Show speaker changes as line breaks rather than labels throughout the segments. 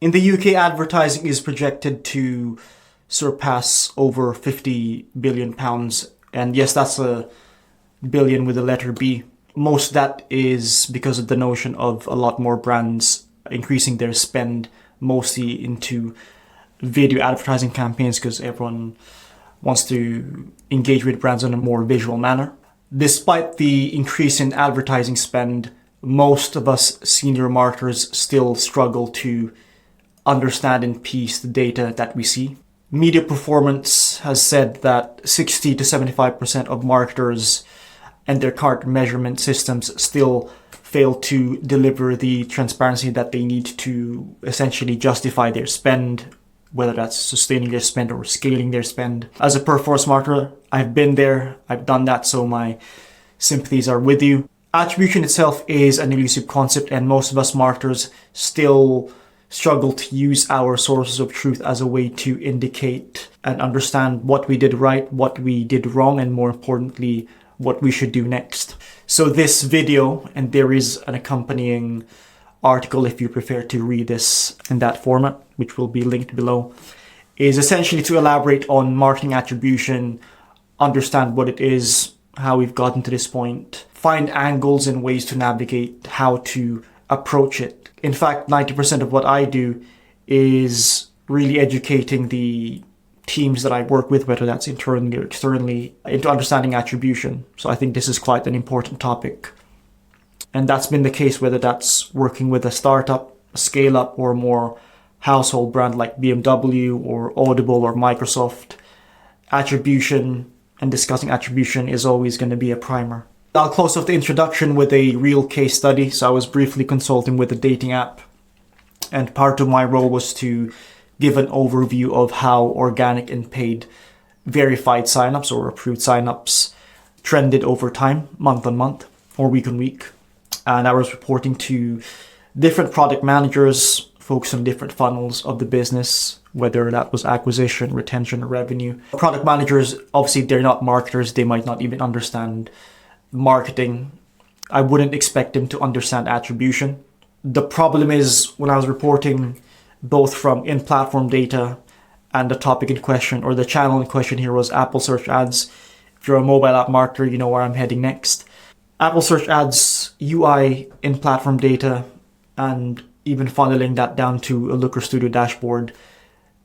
In the UK, advertising is projected to surpass over £50 billion. And yes, that's a billion with a letter B. Most of that is because of the notion of a lot more brands increasing their spend mostly into video advertising campaigns because everyone wants to engage with brands in a more visual manner. Despite the increase in advertising spend, most of us senior marketers still struggle to understand and piece the data that we see. Media Performance has said that 60 to 75% of marketers and their current measurement systems still fail to deliver the transparency that they need to essentially justify their spend, whether that's sustaining their spend or scaling their spend. As a performance marketer, I've been there, I've done that, so my sympathies are with you. Attribution itself is an elusive concept, and most of us marketers still struggle to use our sources of truth as a way to indicate and understand what we did right, what we did wrong, and more importantly, what we should do next. So this video, and there is an accompanying article if you prefer to read this in that format, which will be linked below, is essentially to elaborate on marketing attribution, understand what it is, how we've gotten to this point, find angles and ways to navigate how to approach it. In fact, 90% of what I do is really educating the teams that I work with, whether that's internally or externally, into understanding attribution. So I think this is quite an important topic. And that's been the case whether that's working with a startup, a scale-up, or a more household brand like BMW or Audible or Microsoft. Attribution and discussing attribution is always going to be a primer. I'll close off the introduction with a real case study. So I was briefly consulting with a dating app, and part of my role was to give an overview of how organic and paid verified signups or approved signups trended over time, month on month or week on week. And I was reporting to different product managers focused on different funnels of the business, whether that was acquisition, retention, or revenue. Product managers, obviously, they're not marketers. They might not even understand marketing. I wouldn't expect them to understand attribution. The problem is when I was reporting both from in-platform data and the topic in question, or the channel in question here was Apple search ads. If you're a mobile app marketer, you know where I'm heading next. Apple search ads, UI, in-platform data, and even funneling that down to a Looker Studio dashboard.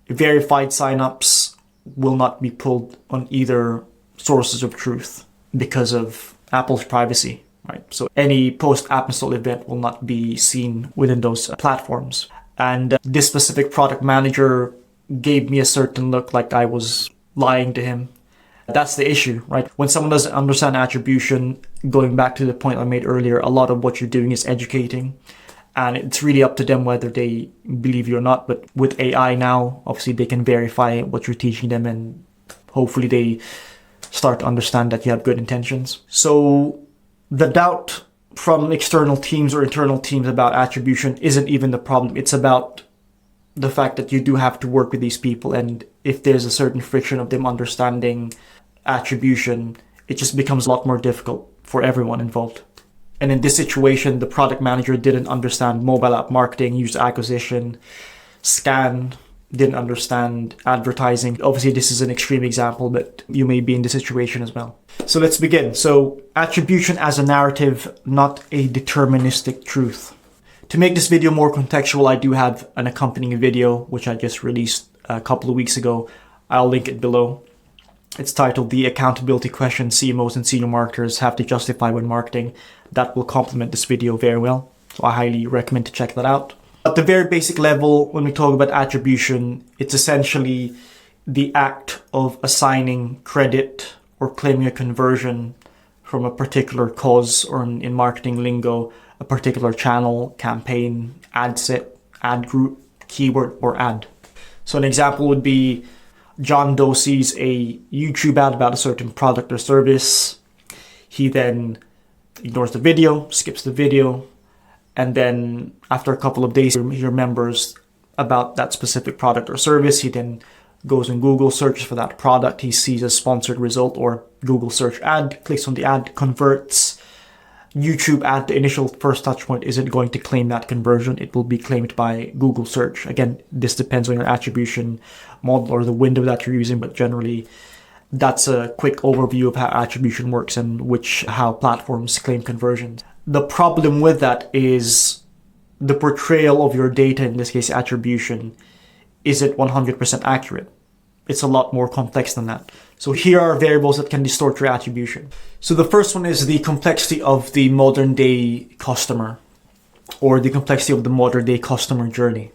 Verified signups will not be pulled on either sources of truth because of Apple's privacy, right? So any post-app install event will not be seen within those platforms. And this specific product manager gave me a certain look like I was lying to him. That's the issue, right? When someone doesn't understand attribution, going back to the point I made earlier, a lot of what you're doing is educating. And it's really up to them whether they believe you or not. But with AI now, obviously they can verify what you're teaching them, and hopefully they start to understand that you have good intentions. So the doubt from external teams or internal teams about attribution isn't even the problem. It's about the fact that you do have to work with these people, and if there's a certain friction of them understanding attribution, it just becomes a lot more difficult for everyone involved. And in this situation, the product manager didn't understand mobile app marketing, user acquisition, scan, didn't understand advertising. Obviously, this is an extreme example, but you may be in this situation as well. So let's begin. So attribution as a narrative, not a deterministic truth. To make this video more contextual, I do have an accompanying video, which I just released a couple of weeks ago. I'll link it below. It's titled The Accountability Question CMOs and Senior Marketers Have to Justify When Marketing. That will complement this video very well. So I highly recommend to check that out. At the very basic level, when we talk about attribution, it's essentially the act of assigning credit or claiming a conversion from a particular cause, or in marketing lingo, a particular channel, campaign, ad set, ad group, keyword, or ad. So an example would be John Doe sees a YouTube ad about a certain product or service. He then ignores the video, skips the video, and then after a couple of days, he remembers about that specific product or service. He then goes on Google, searches for that product. He sees a sponsored result or Google search ad, clicks on the ad, converts, YouTube at the initial first touch point isn't going to claim that conversion. It will be claimed by Google search. Again, this depends on your attribution model or the window that you're using, but generally that's a quick overview of how attribution works and how platforms claim conversions. The problem with that is the portrayal of your data, in this case attribution, isn't 100% accurate. It's a lot more complex than that. So here are variables that can distort your attribution. So the first one is the complexity of the modern day customer, or the complexity of the modern day customer journey.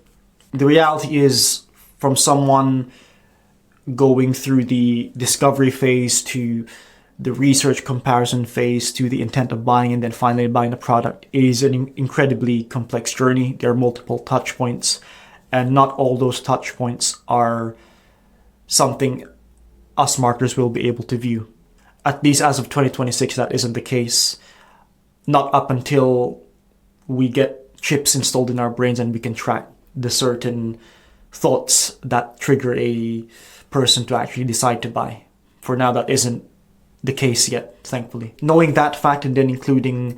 The reality is, from someone going through the discovery phase to the research comparison phase to the intent of buying and then finally buying the product, is an incredibly complex journey. There are multiple touch points, and not all those touch points are something us marketers will be able to view. At least as of 2026, that isn't the case. Not up until we get chips installed in our brains and we can track the certain thoughts that trigger a person to actually decide to buy. For now, that isn't the case yet, thankfully. Knowing that fact, and then including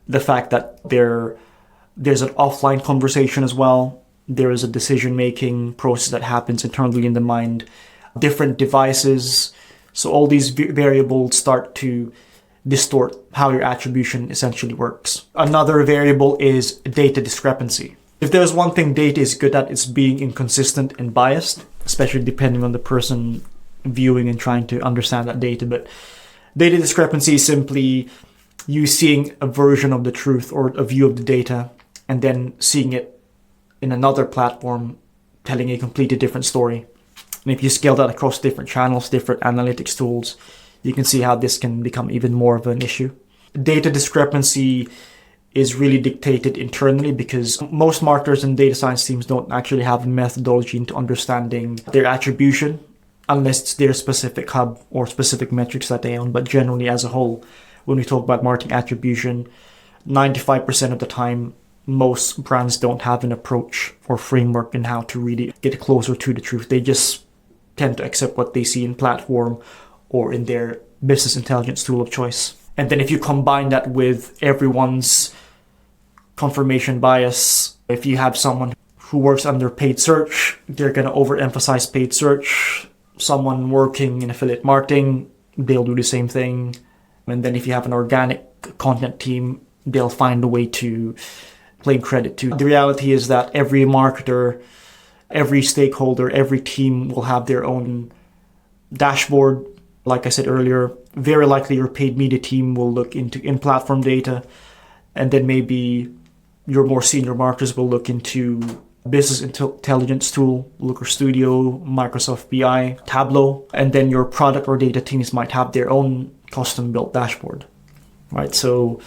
the fact that there's an offline conversation as well. There is a decision-making process that happens internally in the mind, different devices. So all these variables start to distort how your attribution essentially works. Another variable is data discrepancy. If there's one thing data is good at, it's being inconsistent and biased, especially depending on the person viewing and trying to understand that data. But data discrepancy is simply you seeing a version of the truth or a view of the data and then seeing it in another platform telling a completely different story. And if you scale that across different channels, different analytics tools, you can see how this can become even more of an issue. Data discrepancy is really dictated internally because most marketers and data science teams don't actually have a methodology into understanding their attribution unless it's their specific hub or specific metrics that they own. But generally, as a whole, when we talk about marketing attribution, 95% of the time, most brands don't have an approach or framework in how to really get closer to the truth. They just tend to accept what they see in platform or in their business intelligence tool of choice. And then if you combine that with everyone's confirmation bias, if you have someone who works under paid search, they're going to overemphasize paid search. Someone working in affiliate marketing, they'll do the same thing. And then if you have an organic content team, they'll find a way to claim credit to. The reality is that every marketer, every stakeholder, every team will have their own dashboard. Like I said earlier, very likely your paid media team will look into in-platform data, and then maybe your more senior marketers will look into business intelligence tool, Looker Studio, Microsoft BI, Tableau, and then your product or data teams might have their own custom-built dashboard, right? So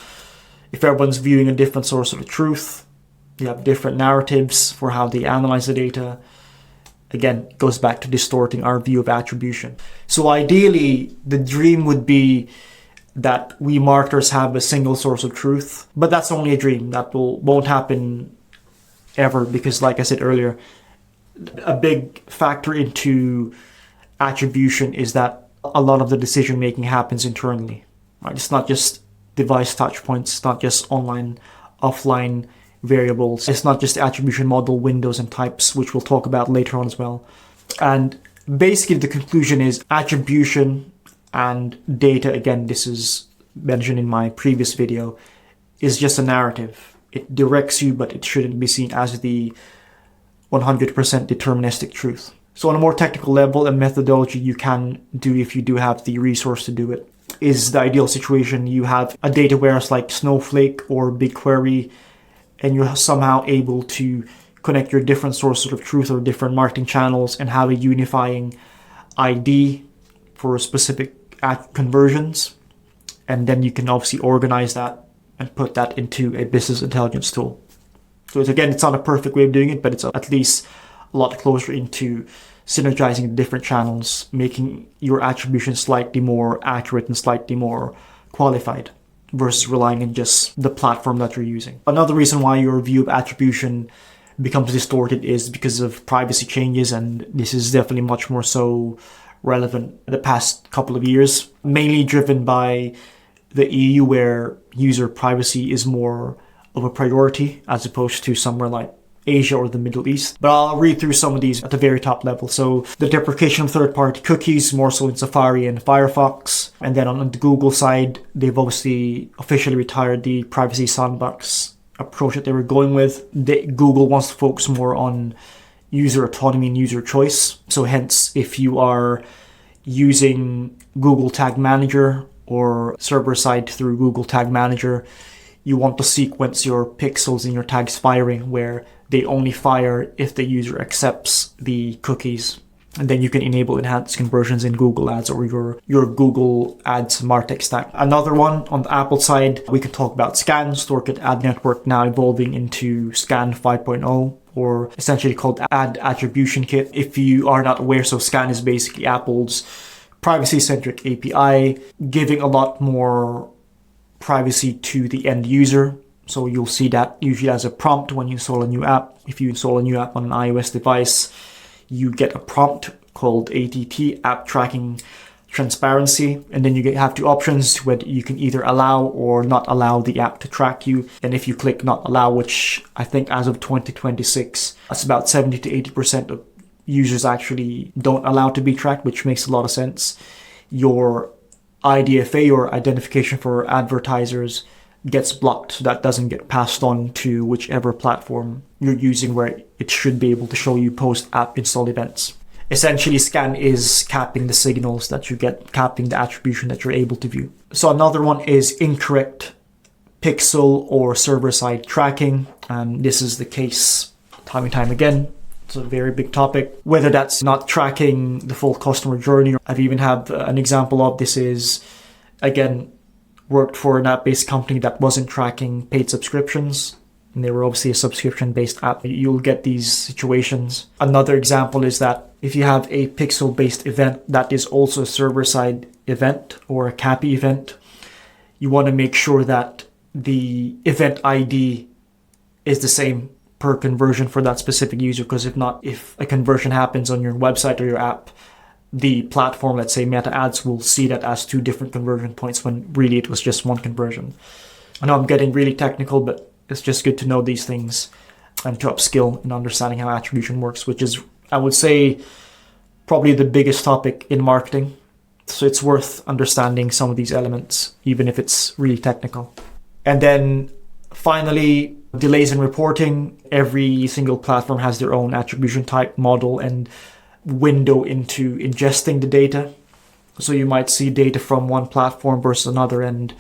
if everyone's viewing a different source of the truth, you have different narratives for how they analyze the data. Again, it goes back to distorting our view of attribution. So ideally, the dream would be that we marketers have a single source of truth, but that's only a dream. That won't happen ever because, like I said earlier, a big factor into attribution is that a lot of the decision making happens internally. Right? It's not just device touch points, it's not just online, offline variables. It's not just the attribution model, windows and types, which we'll talk about later on as well. And basically the conclusion is attribution and data, again, this is mentioned in my previous video, is just a narrative. It directs you, but it shouldn't be seen as the 100% deterministic truth. So on a more technical level, a methodology you can do if you do have the resource to do it is the ideal situation. You have a data warehouse like Snowflake or BigQuery, and you're somehow able to connect your different sources of truth or different marketing channels and have a unifying ID for specific conversions. And then you can obviously organize that and put that into a business intelligence tool. So it's not a perfect way of doing it, but it's at least a lot closer into synergizing the different channels, making your attribution slightly more accurate and slightly more qualified versus relying on just the platform that you're using. Another reason why your view of attribution becomes distorted is because of privacy changes, and this is definitely much more so relevant in the past couple of years, mainly driven by the EU, where user privacy is more of a priority as opposed to somewhere like Asia or the Middle East. But I'll read through some of these at the very top level. So the deprecation of third-party cookies, more so in Safari and Firefox. And then on the Google side, they've obviously officially retired the privacy sandbox approach that they were going with. Google wants to focus more on user autonomy and user choice. So hence, if you are using Google Tag Manager or server-side through Google Tag Manager, you want to sequence your pixels and your tags firing where they only fire if the user accepts the cookies. And then you can enable enhanced conversions in Google Ads or your Google Ads MarTech stack. Another one on the Apple side, we can talk about SCAN, Stored Ad Network, now evolving into SCAN 5.0, or essentially called Ad Attribution Kit. If you are not aware, so SCAN is basically Apple's privacy-centric API, giving a lot more privacy to the end user. So you'll see that usually as a prompt when you install a new app. If you install a new app on an iOS device, you get a prompt called ATT, App Tracking Transparency. And then you have two options whether you can either allow or not allow the app to track you. And if you click not allow, which I think as of 2026, that's about 70 to 80% of users actually don't allow to be tracked, which makes a lot of sense. Your IDFA, or identification for advertisers, gets blocked, so that doesn't get passed on to whichever platform you're using, where it should be able to show you post-app install events. Essentially, SCAN is capping the signals that you get, capping the attribution that you're able to view. So another one is incorrect pixel or server-side tracking, and this is the case time and time again. It's a very big topic. Whether that's not tracking the full customer journey. I've even had an example of this is, again, worked for an app-based company that wasn't tracking paid subscriptions, and they were obviously a subscription-based app. You'll get these situations. Another example is that if you have a pixel-based event that is also a server-side event or a CAPI event, you want to make sure that the event ID is the same per conversion for that specific user, because if not, if a conversion happens on your website or your app, the platform, let's say Meta Ads, will see that as two different conversion points when really it was just one conversion. I know I'm getting really technical, but it's just good to know these things and to upskill in understanding how attribution works, which is, I would say, probably the biggest topic in marketing. So it's worth understanding some of these elements, even if it's really technical. And then finally, delays in reporting. Every single platform has their own attribution type, model, and window into ingesting the data. So you might see data from one platform versus another, and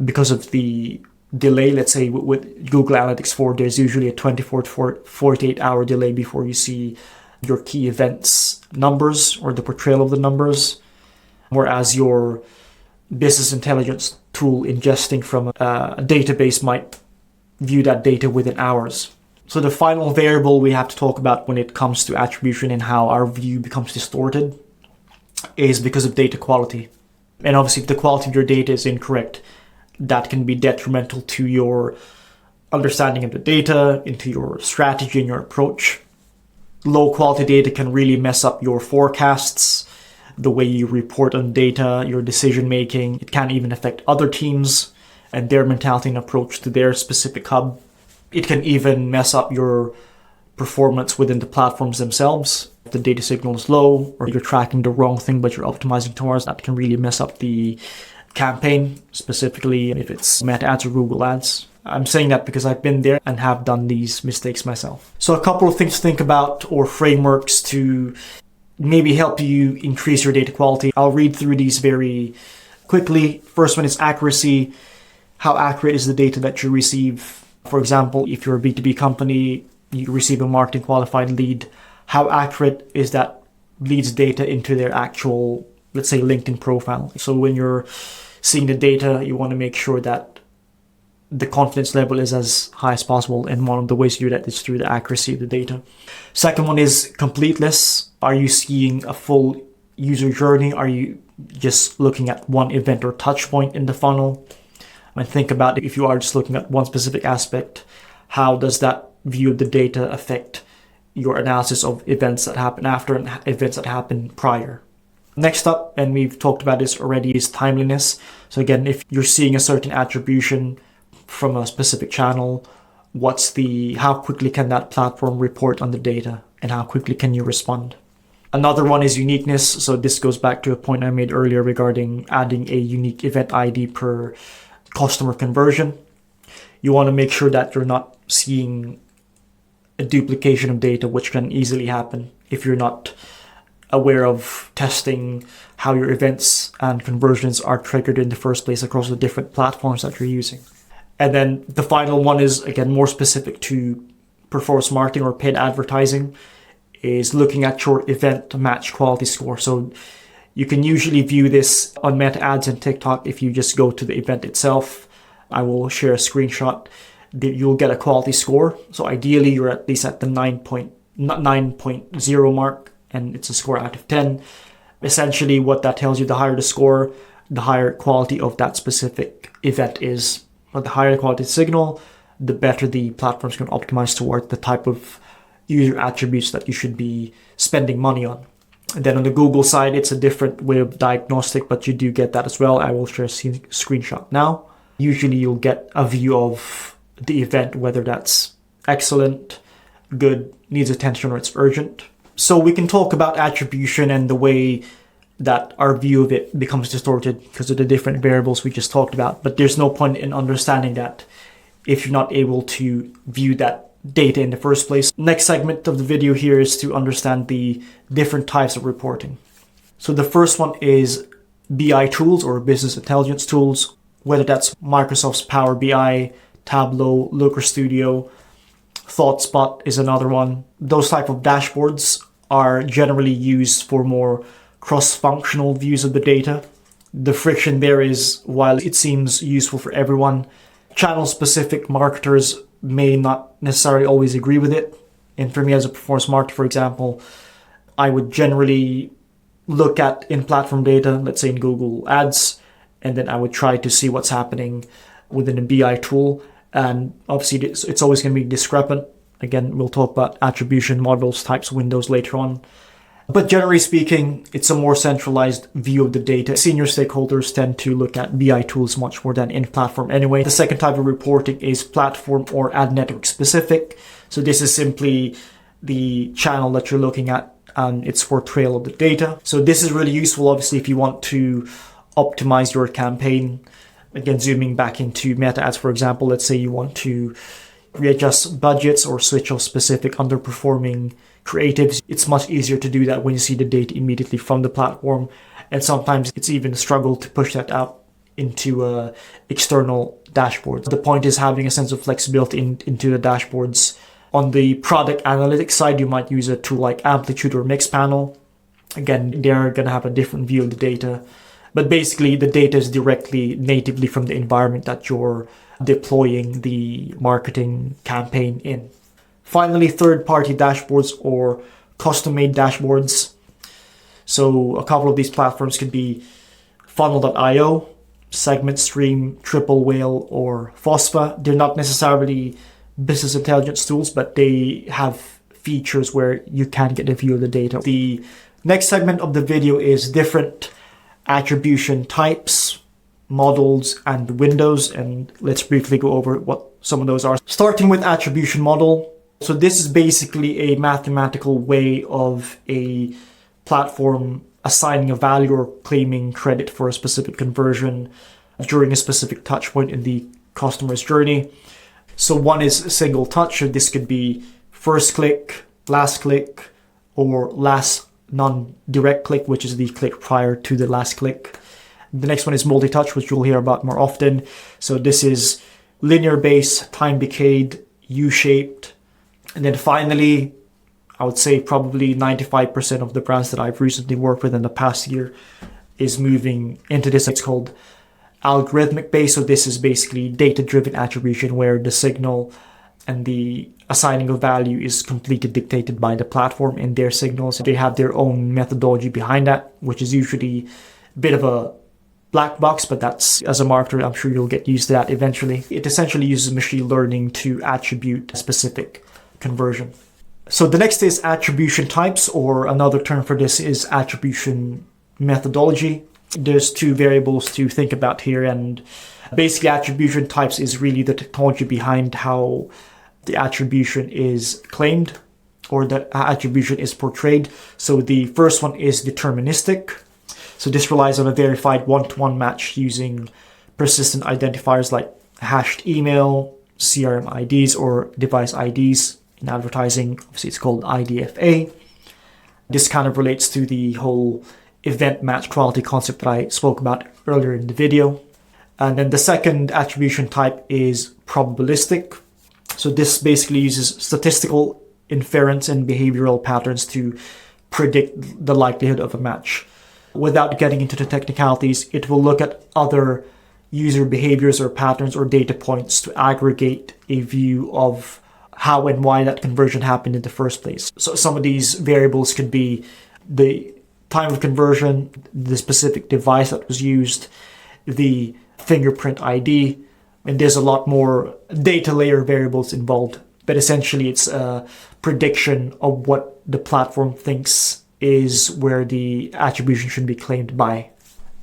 because of the delay, let's say with Google Analytics 4, there's usually a 24 to 48 hour delay before you see your key events numbers or the portrayal of the numbers, whereas your business intelligence tool ingesting from a database might view that data within hours. So the final variable we have to talk about when it comes to attribution and how our view becomes distorted is because of data quality. And obviously, if the quality of your data is incorrect, that can be detrimental to your understanding of the data, into your strategy and your approach. Low quality data can really mess up your forecasts, the way you report on data, your decision making. It can even affect other teams and their mentality and approach to their specific hub. It can even mess up your performance within the platforms themselves. If the data signal is low, or you're tracking the wrong thing but you're optimizing towards, that can really mess up the campaign, specifically if it's Meta Ads or Google Ads. I'm saying that because I've been there and have done these mistakes myself. So a couple of things to think about, or frameworks to maybe help you increase your data quality. I'll read through these very quickly. First one is accuracy. How accurate is the data that you receive? For example, if you're a B2B company, you receive a marketing qualified lead. How accurate is that lead's data into their actual, let's say, LinkedIn profile? So when you're seeing the data, you want to make sure that the confidence level is as high as possible. And one of the ways to do that is through the accuracy of the data. Second one is completeness. Are you seeing a full user journey? Are you just looking at one event or touch point in the funnel? And think about if you are just looking at one specific aspect, how does that view of the data affect your analysis of events that happen after and events that happen prior? Next up, and we've talked about this already, is timeliness. So again, if you're seeing a certain attribution from a specific channel, how quickly can that platform report on the data, and how quickly can you respond? Another one is uniqueness. So this goes back to a point I made earlier regarding adding a unique event ID per customer conversion. You want to make sure that you're not seeing a duplication of data, which can easily happen if you're not aware of testing how your events and conversions are triggered in the first place across the different platforms that you're using. And then the final one is, again, more specific to performance marketing or paid advertising, is looking at your event match quality score. So you can usually view this on Meta ads and TikTok if you just go to the event itself. I will share a screenshot. You'll get a quality score. So ideally, you're at least at the 9.0 mark, and it's a score out of 10. Essentially, what that tells you, the higher the score, the higher quality of that specific event is. But the higher the quality signal, the better the platforms can optimize toward the type of user attributes that you should be spending money on. And then on the Google side, it's a different way of diagnostic, but you do get that as well. I will share a screenshot now. Usually you'll get a view of the event, whether that's excellent, good, needs attention, or it's urgent. So we can talk about attribution and the way that our view of it becomes distorted because of the different variables we just talked about. But there's no point in understanding that if you're not able to view that data in the first place. Next segment of the video here is to understand the different types of reporting. So the first one is BI tools or business intelligence tools, whether that's Microsoft's Power BI, Tableau, Looker Studio, ThoughtSpot is another one. Those type of dashboards are generally used for more cross-functional views of the data. The friction there is, while it seems useful for everyone, channel-specific marketers may not necessarily always agree with it. And for me as a performance marketer, for example, I would generally look at in-platform data, let's say in Google Ads, and then I would try to see what's happening within a BI tool. And obviously it's always going to be discrepant. Again, we'll talk about attribution models, types, windows later on. But generally speaking, it's a more centralized view of the data. Senior stakeholders tend to look at BI tools much more than in-platform anyway. The second type of reporting is platform or ad network specific. So this is simply the channel that you're looking at and its portrayal of the data. So this is really useful, obviously, if you want to optimize your campaign. Again, zooming back into Meta ads, for example, let's say you want to readjust budgets or switch off specific underperforming creatives. It's much easier to do that when you see the data immediately from the platform. And sometimes it's even a struggle to push that out into external dashboards. The point is having a sense of flexibility into the dashboards. On the product analytics side, you might use a tool like Amplitude or Mixpanel. Again, they're going to have a different view of the data. But basically, the data is directly, natively from the environment that you're deploying the marketing campaign in. Finally, third-party dashboards or custom-made dashboards. So a couple of these platforms could be Funnel.io, SegmentStream, Triple Whale, or Fosfa. They're not necessarily business intelligence tools, but they have features where you can get a view of the data. The next segment of the video is different attribution types, models, and windows, and let's briefly go over what some of those are. Starting with attribution model. So this is basically a mathematical way of a platform assigning a value or claiming credit for a specific conversion during a specific touch point in the customer's journey. So one is single touch. So this could be first click, or last non-direct click, which is the click prior to the last click. The next one is multi-touch, which you'll hear about more often. So this is linear base, time decayed, U-shaped. And then finally, I would say probably 95% of the brands that I've recently worked with in the past year is moving into this. It's called algorithmic base. So this is basically data-driven attribution where the signal and the assigning of value is completely dictated by the platform and their signals. They have their own methodology behind that, which is usually a bit of a black box, but that's, as a marketer, I'm sure you'll get used to that eventually. It essentially uses machine learning to attribute a specific conversion. So the next is attribution types, or another term for this is attribution methodology. There's two variables to think about here, and basically attribution types is really the technology behind how the attribution is claimed or the attribution is portrayed. So the first one is deterministic. So this relies on a verified one-to-one match using persistent identifiers like hashed email, CRM IDs, or device IDs. In advertising, obviously it's called IDFA. This kind of relates to the whole event match quality concept that I spoke about earlier in the video. And then the second attribution type is probabilistic. So this basically uses statistical inference and behavioral patterns to predict the likelihood of a match. Without getting into the technicalities, it will look at other user behaviors or patterns or data points to aggregate a view of how and why that conversion happened in the first place. So some of these variables could be the time of conversion, the specific device that was used, the fingerprint ID, and there's a lot more data layer variables involved. But essentially it's a prediction of what the platform thinks is where the attribution should be claimed by.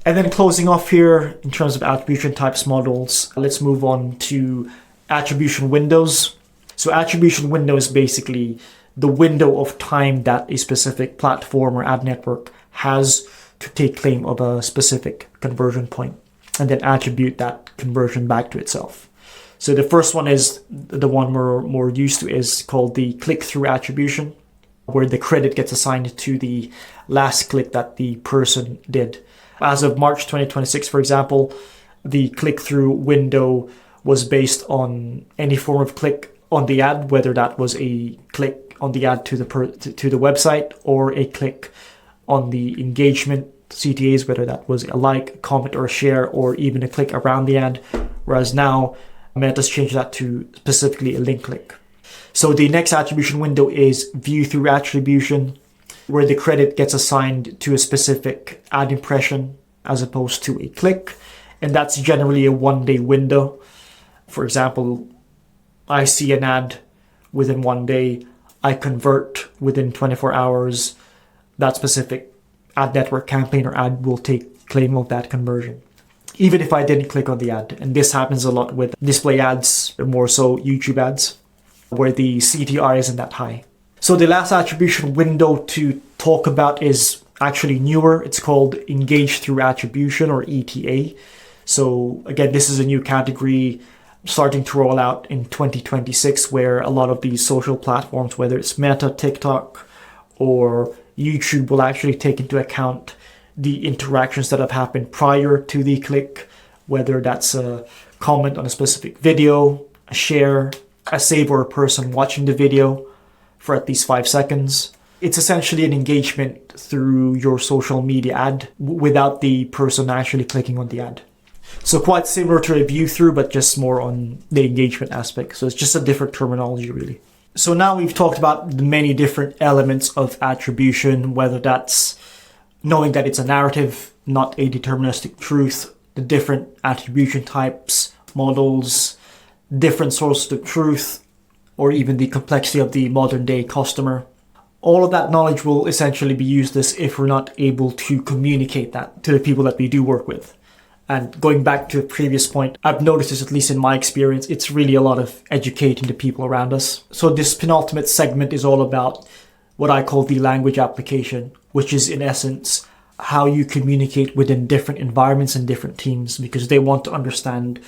And then closing off here in terms of attribution types models, let's move on to attribution windows. So attribution window is basically the window of time that a specific platform or ad network has to take claim of a specific conversion point and then attribute that conversion back to itself. So the first one is the one we're more used to, is called the click-through attribution, where the credit gets assigned to the last click that the person did. As of March 2026, for example, the click-through window was based on any form of click on the ad, whether that was a click on the ad to the website or a click on the engagement CTAs, whether that was a like, comment, or a share, or even a click around the ad. Whereas now, Meta's changed that to specifically a link click. So the next attribution window is view-through attribution, where the credit gets assigned to a specific ad impression as opposed to a click. And that's generally a one-day window. For example, I see an ad within 1 day, I convert within 24 hours, that specific ad network campaign or ad will take claim of that conversion, even if I didn't click on the ad. And this happens a lot with display ads, or more so YouTube ads, where the CTR isn't that high. So the last attribution window to talk about is actually newer. It's called engage through attribution, or ETA. So again, this is a new category starting to roll out in 2026, where a lot of these social platforms, whether it's Meta, TikTok, or YouTube, will actually take into account the interactions that have happened prior to the click, whether that's a comment on a specific video, a share, a save, or a person watching the video for at least 5 seconds. It's essentially an engagement through your social media ad without the person actually clicking on the ad. So quite similar to a view through, but just more on the engagement aspect. So it's just a different terminology, really. So now we've talked about the many different elements of attribution, whether that's knowing that it's a narrative, not a deterministic truth, the different attribution types, models, different sources of truth, or even the complexity of the modern day customer. All of that knowledge will essentially be useless if we're not able to communicate that to the people that we do work with. And going back to a previous point, I've noticed this, at least in my experience, it's really a lot of educating the people around us. So this penultimate segment is all about what I call the language application, which is in essence how you communicate within different environments and different teams, because they want to understand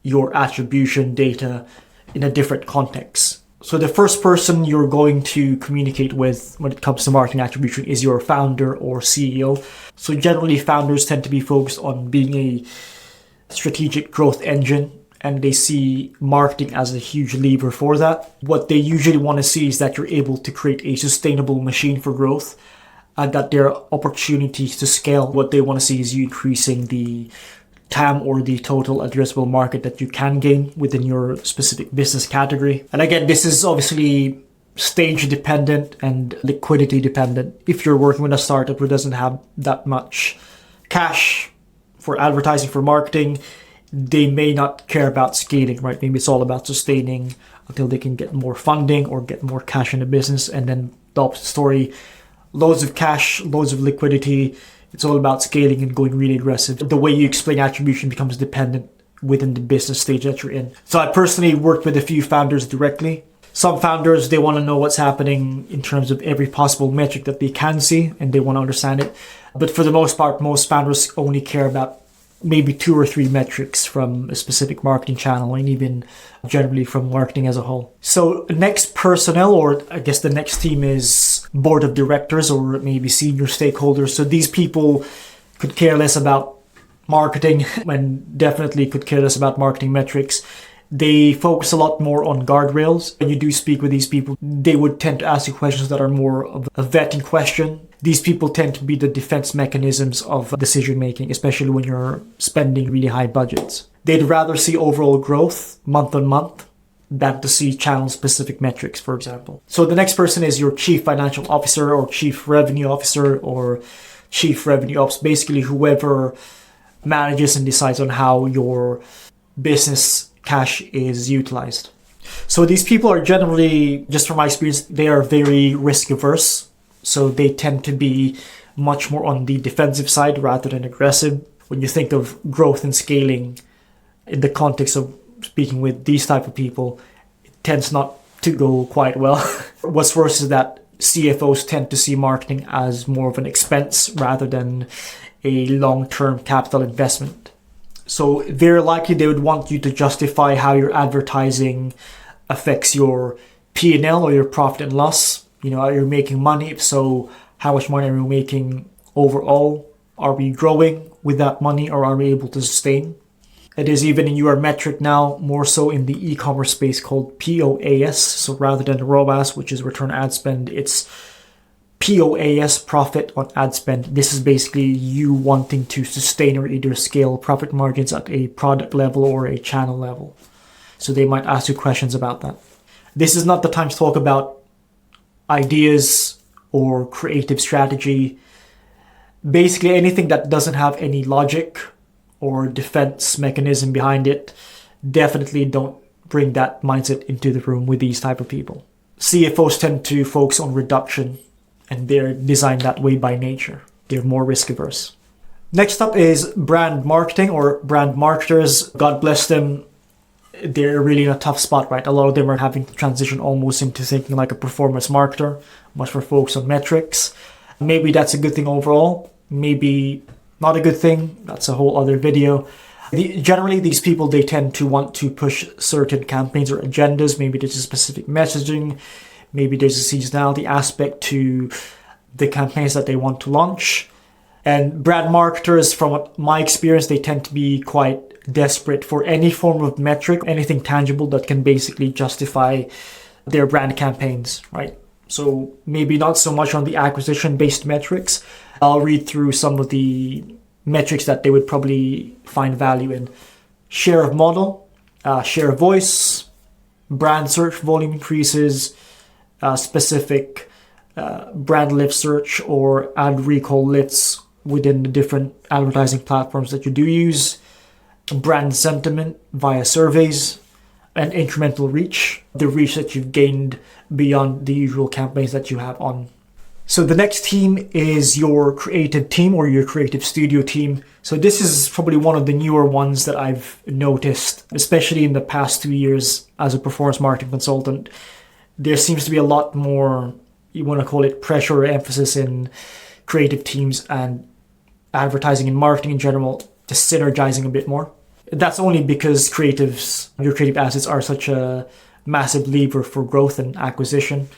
your attribution data in a different context. So the first person you're going to communicate with when it comes to marketing attribution is your founder or CEO. So generally founders tend to be focused on being a strategic growth engine, and they see marketing as a huge lever for that. What they usually want to see is that you're able to create a sustainable machine for growth, and that there are opportunities to scale. What they want to see is you increasing the TAM, or the total addressable market that you can gain within your specific business category. And again, this is obviously stage dependent and liquidity dependent. If you're working with a startup who doesn't have that much cash for advertising, for marketing, they may not care about scaling, right? Maybe it's all about sustaining until they can get more funding or get more cash in the business. And then the opposite story, loads of cash, loads of liquidity, It's all about scaling and going really aggressive. The way you explain attribution becomes dependent within the business stage that you're in. So I personally worked with a few founders directly. Some founders, they want to know what's happening in terms of every possible metric that they can see, and they want to understand it. But for the most part, most founders only care about maybe 2 or 3 metrics from a specific marketing channel, and even generally from marketing as a whole. So next personnel, or I guess the next team, is board of directors or maybe senior stakeholders. So these people could care less about marketing and definitely could care less about marketing metrics. They focus a lot more on guardrails. When you do speak with these people, they would tend to ask you questions that are more of a vetting question. These people tend to be the defense mechanisms of decision making, especially when you're spending really high budgets. They'd rather see overall growth month on month than to see channel specific metrics, for example. So the next person is your chief financial officer or chief revenue officer or chief revenue ops, basically whoever manages and decides on how your business cash is utilized. So these people are generally, just from my experience, they are very risk averse. So they tend to be much more on the defensive side rather than aggressive. When you think of growth and scaling in the context of speaking with these type of people, it tends not to go quite well. What's worse is that CFOs tend to see marketing as more of an expense rather than a long-term capital investment. So very likely they would want you to justify how your advertising affects your P&L or your profit and loss. You know, are you making money? If so, how much money are you making overall? Are we growing with that money, or are we able to sustain? It is even in your metric now, more so in the e-commerce space, called POAS. So rather than ROAS, which is return ad spend, it's POAS, profit on ad spend. This is basically you wanting to sustain or either scale profit margins at a product level or a channel level. So they might ask you questions about that. This is not the time to talk about ideas or creative strategy. Basically anything that doesn't have any logic or defense mechanism behind it, definitely don't bring that mindset into the room with these type of people. CFOs tend to focus on reduction, and they're designed that way by nature. They're more risk averse. Next up is brand marketing or brand marketers. God bless them. They're really in a tough spot, right? A lot of them are having to transition almost into thinking like a performance marketer, much more focused on metrics. Maybe that's a good thing overall. Maybe not a good thing. That's a whole other video. Generally, these people, they tend to want to push certain campaigns or agendas. Maybe there's a specific messaging. Maybe there's a seasonality aspect to the campaigns that they want to launch. And brand marketers, from my experience, they tend to be quite desperate for any form of metric, anything tangible that can basically justify their brand campaigns, right? So maybe not so much on the acquisition-based metrics. I'll read through some of the metrics that they would probably find value in. Share of model, share of voice, brand search volume increases, specific brand lift search or ad recall lifts within the different advertising platforms that you do use, brand sentiment via surveys, and incremental reach, the reach that you've gained beyond the usual campaigns that you have on. So the next team is your creative team or your creative studio team. So this is probably one of the newer ones that I've noticed, especially in the past 2 years as a performance marketing consultant. There seems to be a lot more, you want to call it pressure or emphasis in creative teams and advertising and marketing in general, just synergizing a bit more. That's only because your creative assets are such a massive lever for growth and acquisition.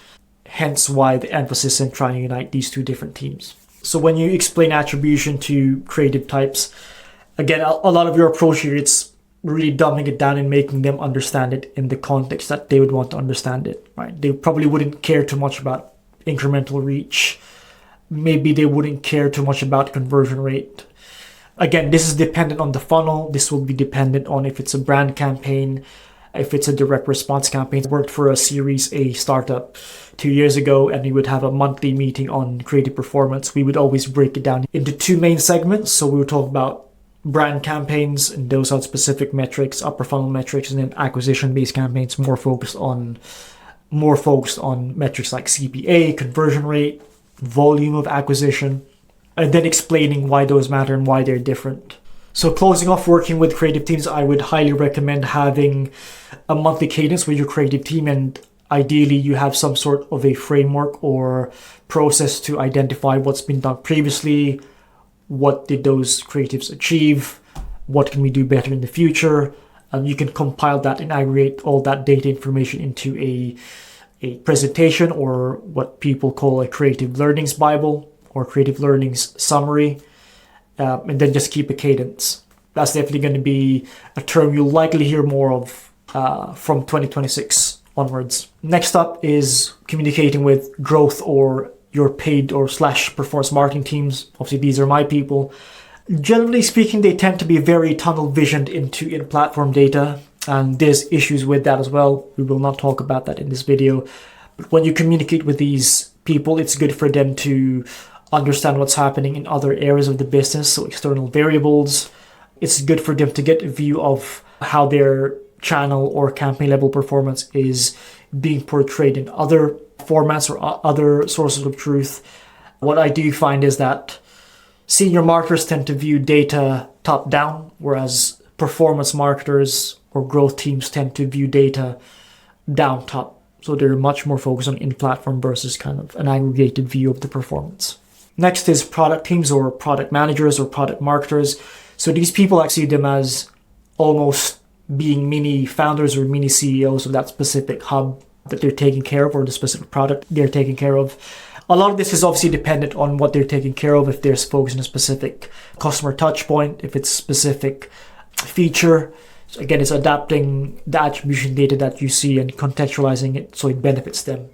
Hence why the emphasis in trying to unite these two different teams. So when you explain attribution to creative types, again, a lot of your approach here, it's really dumbing it down and making them understand it in the context that they would want to understand it, right? They probably wouldn't care too much about incremental reach. Maybe they wouldn't care too much about conversion rate. Again, this is dependent on the funnel. This will be dependent on if it's a brand campaign, if it's a direct response campaign. I worked for a Series A startup 2 years ago, and we would have a monthly meeting on creative performance. We would always break it down into 2 main segments. So we would talk about brand campaigns, and those are specific metrics, upper funnel metrics, and then acquisition-based campaigns more focused on metrics like CPA, conversion rate, volume of acquisition. and then explaining why those matter and why they're different. So closing off working with creative teams, I would highly recommend having a monthly cadence with your creative team, and ideally you have some sort of a framework or process to identify what's been done previously, what did those creatives achieve, what can we do better in the future. You can compile that and aggregate all that data information into a presentation, or what people call a creative learnings Bible or creative learnings summary, and then just keep a cadence. That's definitely going to be a term you'll likely hear more of from 2026 onwards. Next up is communicating with growth or your paid or / performance marketing teams. Obviously, these are my people. Generally speaking, they tend to be very tunnel visioned into in-platform data, and there's issues with that as well. We will not talk about that in this video. But when you communicate with these people, it's good for them to understand what's happening in other areas of the business, so external variables. It's good for them to get a view of how their channel or campaign level performance is being portrayed in other formats or other sources of truth. What I do find is that senior marketers tend to view data top down, whereas performance marketers or growth teams tend to view data down top. So they're much more focused on in-platform versus kind of an aggregated view of the performance. Next is product teams or product managers or product marketers. So these people, I see them as almost being mini founders or mini CEOs of that specific hub that they're taking care of, or the specific product they're taking care of. A lot of this is obviously dependent on what they're taking care of. If they're focused on a specific customer touch point, if it's a specific feature. So again, it's adapting the attribution data that you see and contextualizing it so it benefits them.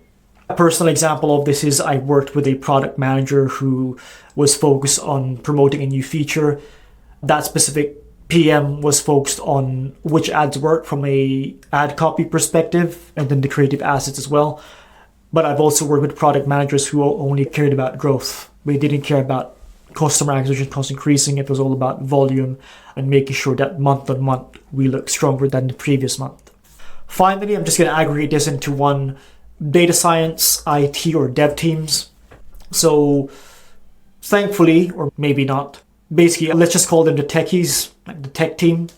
A personal example of this is I worked with a product manager who was focused on promoting a new feature. That specific PM was focused on which ads work from a ad copy perspective, and then the creative assets as well. But I've also worked with product managers who only cared about growth. We didn't care about customer acquisition cost increasing. It was all about volume and making sure that month on month we look stronger than the previous month. Finally, I'm just going to aggregate this into one: data science, IT, or dev teams. So thankfully, or maybe not, basically, let's just call them the techies, like the tech team.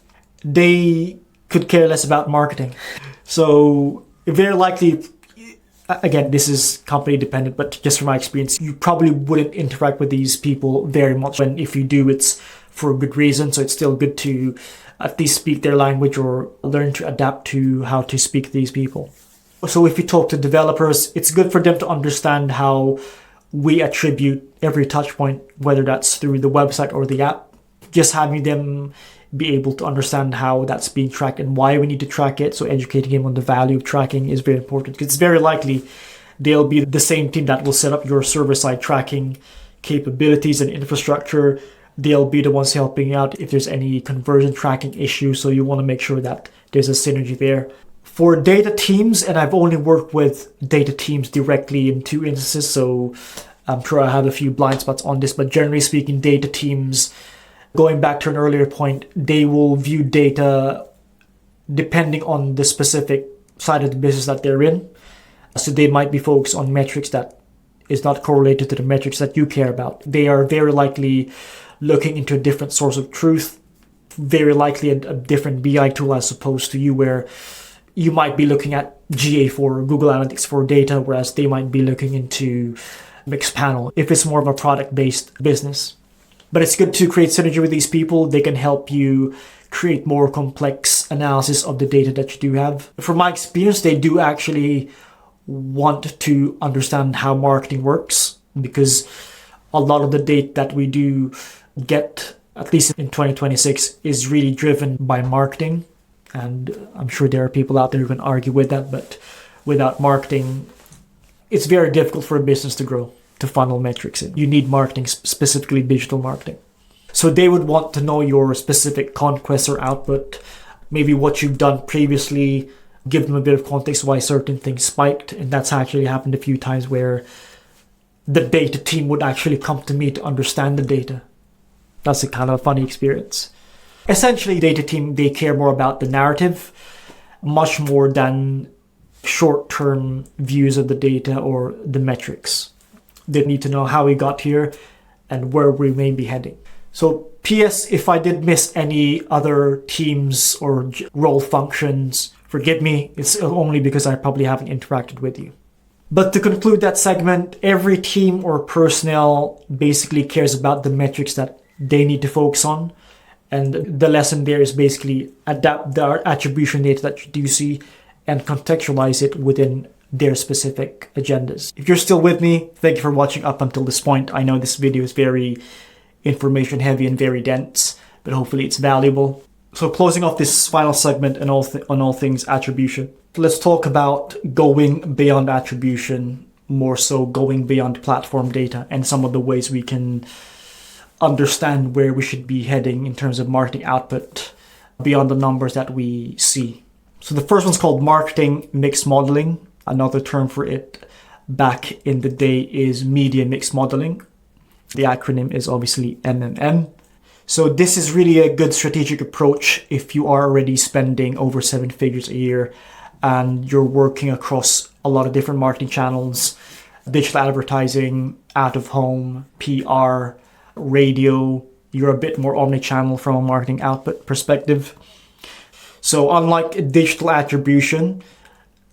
They could care less about marketing. So very likely, again, this is company dependent, but just from my experience, you probably wouldn't interact with these people very much. And if you do, it's for a good reason. So it's still good to at least speak their language or learn to adapt to how to speak to these people. So if you talk to developers, it's good for them to understand how we attribute every touch point, whether that's through the website or the app. Just having them be able to understand how that's being tracked and why we need to track it. So educating them on the value of tracking is very important, because it's very likely they'll be the same team that will set up your server-side tracking capabilities and infrastructure. They'll be the ones helping out if there's any conversion tracking issues. So you want to make sure that there's a synergy there. For data teams, and I've only worked with data teams directly in 2 instances, so I'm sure I have a few blind spots on this, but generally speaking, data teams, going back to an earlier point, they will view data depending on the specific side of the business that they're in. So they might be focused on metrics that is not correlated to the metrics that you care about. They are very likely looking into a different source of truth, very likely a different BI tool as opposed to you, where you might be looking at GA4 or Google Analytics for data, whereas they might be looking into Mixpanel if it's more of a product-based business. But it's good to create synergy with these people. They can help you create more complex analysis of the data that you do have. From my experience, they do actually want to understand how marketing works, because a lot of the data that we do get, at least in 2026, is really driven by marketing. And I'm sure there are people out there who can argue with that, but without marketing, it's very difficult for a business to grow, to funnel metrics in. You need marketing, specifically digital marketing. So they would want to know your specific conquest or output, maybe what you've done previously, give them a bit of context why certain things spiked. And that's actually happened a few times where the data team would actually come to me to understand the data. That's a kind of funny experience. Essentially, data team, they care more about the narrative, much more than short-term views of the data or the metrics. They need to know how we got here and where we may be heading. So PS, if I did miss any other teams or role functions, forgive me, it's only because I probably haven't interacted with you. But to conclude that segment, every team or personnel basically cares about the metrics that they need to focus on. And the lesson there is basically adapt the attribution data that you do see and contextualize it within their specific agendas. If you're still with me, thank you for watching up until this point. I know this video is very information heavy and very dense, but hopefully it's valuable. So closing off this final segment and on all things attribution, let's talk about going beyond attribution, more so going beyond platform data and some of the ways we can understand where we should be heading in terms of marketing output beyond the numbers that we see. So the first one's called marketing mix modeling. Another term for it back in the day is media mix modeling. The acronym is obviously MMM. So this is really a good strategic approach if you are already spending over 7 figures a year and you're working across a lot of different marketing channels, digital advertising, out of home, PR, radio. You're a bit more omni-channel from a marketing output perspective. So unlike digital attribution,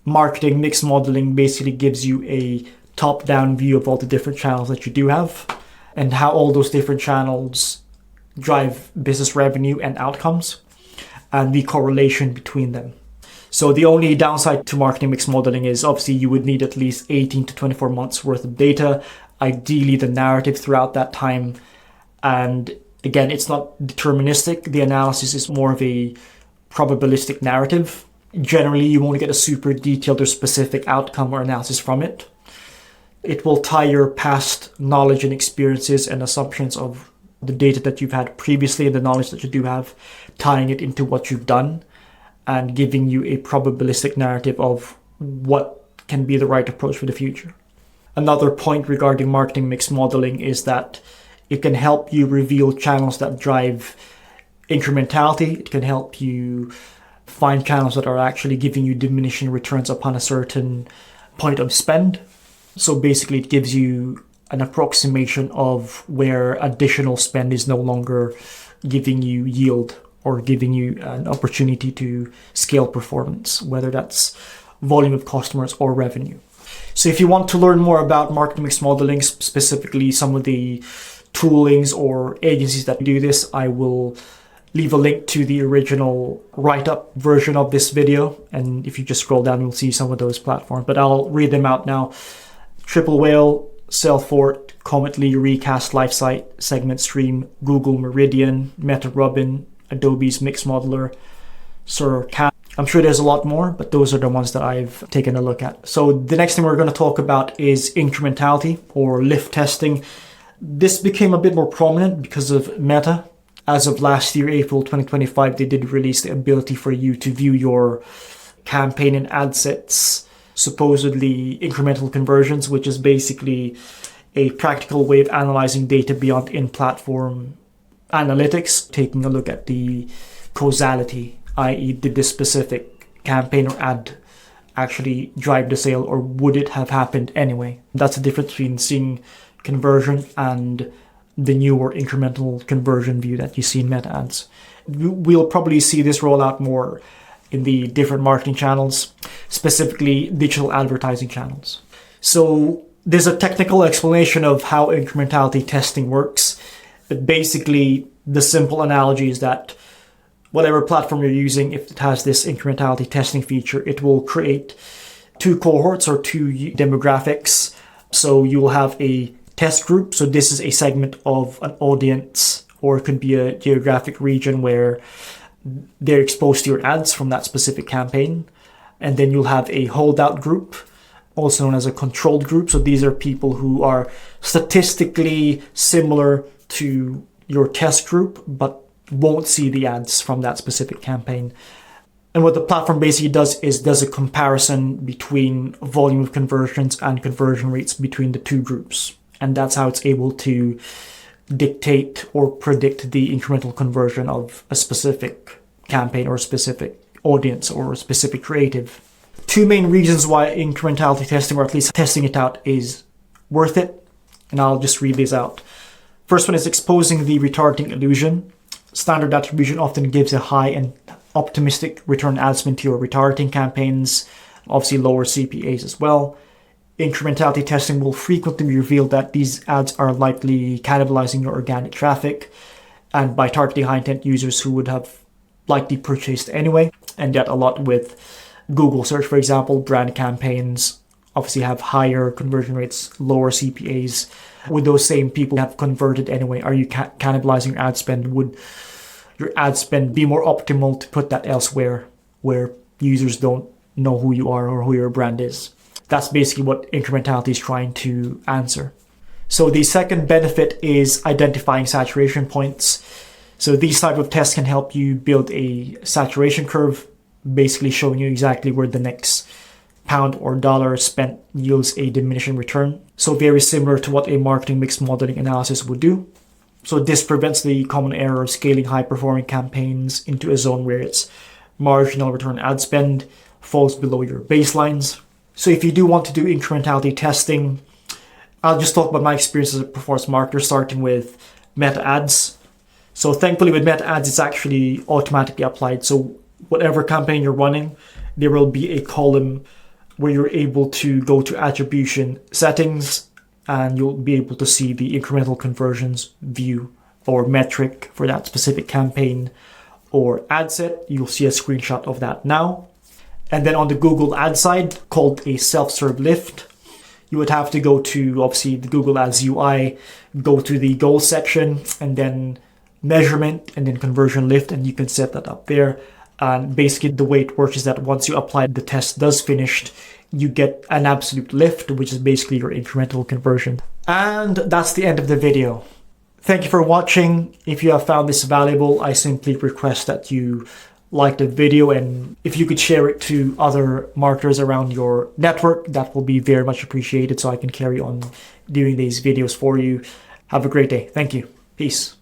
marketing mix modeling basically gives you a top-down view of all the different channels that you do have and how all those different channels drive business revenue and outcomes and the correlation between them. So the only downside to marketing mix modeling is obviously you would need at least 18 to 24 months worth of data, ideally the narrative throughout that time. And again, it's not deterministic. The analysis is more of a probabilistic narrative. Generally, you won't get a super detailed or specific outcome or analysis from it. It will tie your past knowledge and experiences and assumptions of the data that you've had previously and the knowledge that you do have, tying it into what you've done and giving you a probabilistic narrative of what can be the right approach for the future. Another point regarding marketing mix modeling is that it can help you reveal channels that drive incrementality. It can help you find channels that are actually giving you diminishing returns upon a certain point of spend. So basically it gives you an approximation of where additional spend is no longer giving you yield or giving you an opportunity to scale performance, whether that's volume of customers or revenue. So if you want to learn more about marketing mix modeling, specifically some of the toolings or agencies that do this, I will leave a link to the original write-up version of this video. And if you just scroll down, you'll see some of those platforms, but I'll read them out now. Triple Whale, Salesforce, Cometly, Recast, LifeSite, Segment Stream, Google Meridian, MetaRobin, Adobe's Mix Modeler, Surcat. I'm sure there's a lot more, but those are the ones that I've taken a look at. So the next thing we're going to talk about is incrementality or lift testing. This became a bit more prominent because of Meta. As of last year, April 2025, they did release the ability for you to view your campaign and ad sets, supposedly incremental conversions, which is basically a practical way of analyzing data beyond in-platform analytics, taking a look at the causality, i.e. did this specific campaign or ad actually drive the sale or would it have happened anyway? That's the difference between seeing conversion and the newer incremental conversion view that you see in Meta ads. We'll probably see this roll out more in the different marketing channels, specifically digital advertising channels. So there's a technical explanation of how incrementality testing works, but basically the simple analogy is that whatever platform you're using, if it has this incrementality testing feature, it will create two cohorts or two demographics. So you will have a test group. So this is a segment of an audience, or it could be a geographic region where they're exposed to your ads from that specific campaign. And then you'll have a holdout group, also known as a controlled group. So these are people who are statistically similar to your test group, but won't see the ads from that specific campaign. And what the platform basically does a comparison between volume of conversions and conversion rates between the two groups. And that's how it's able to dictate or predict the incremental conversion of a specific campaign or a specific audience or a specific creative. Two main reasons why incrementality testing, or at least testing it out, is worth it. And I'll just read these out. First one is exposing the retargeting illusion. Standard attribution often gives a high and optimistic return ad spend to your retargeting campaigns, obviously lower CPAs as well. Incrementality testing will frequently reveal that these ads are likely cannibalizing your organic traffic, and by targeting high intent users who would have likely purchased anyway. And yet a lot with Google search, for example, brand campaigns obviously have higher conversion rates, lower CPAs. Would those same people have converted anyway? Are you cannibalizing your ad spend? Would your ad spend be more optimal to put that elsewhere where users don't know who you are or who your brand is? That's basically what incrementality is trying to answer. So the second benefit is identifying saturation points. So these type of tests can help you build a saturation curve, basically showing you exactly where the next pound or dollar spent yields a diminishing return. So very similar to what a marketing mix modeling analysis would do. So this prevents the common error of scaling high-performing campaigns into a zone where its marginal return ad spend falls below your baselines. So if you do want to do incrementality testing, I'll just talk about my experience as a performance marketer, starting with meta ads. So thankfully with meta ads, it's actually automatically applied. So whatever campaign you're running, there will be a column where you're able to go to attribution settings, and you'll be able to see the incremental conversions view or metric for that specific campaign or ad set. You'll see a screenshot of that now. And then on the Google ad side, called a self-serve lift, you would have to go to, obviously, the Google Ads UI, go to the goals section, and then measurement, and then conversion lift, and you can set that up there. And basically the way it works is that once you apply the test does finished, you get an absolute lift, which is basically your incremental conversion. And that's the end of the video. Thank you for watching. If you have found this valuable, I simply request that you like the video, and if you could share it to other marketers around your network, that will be very much appreciated so I can carry on doing these videos for you. Have a great day. Thank you. Peace.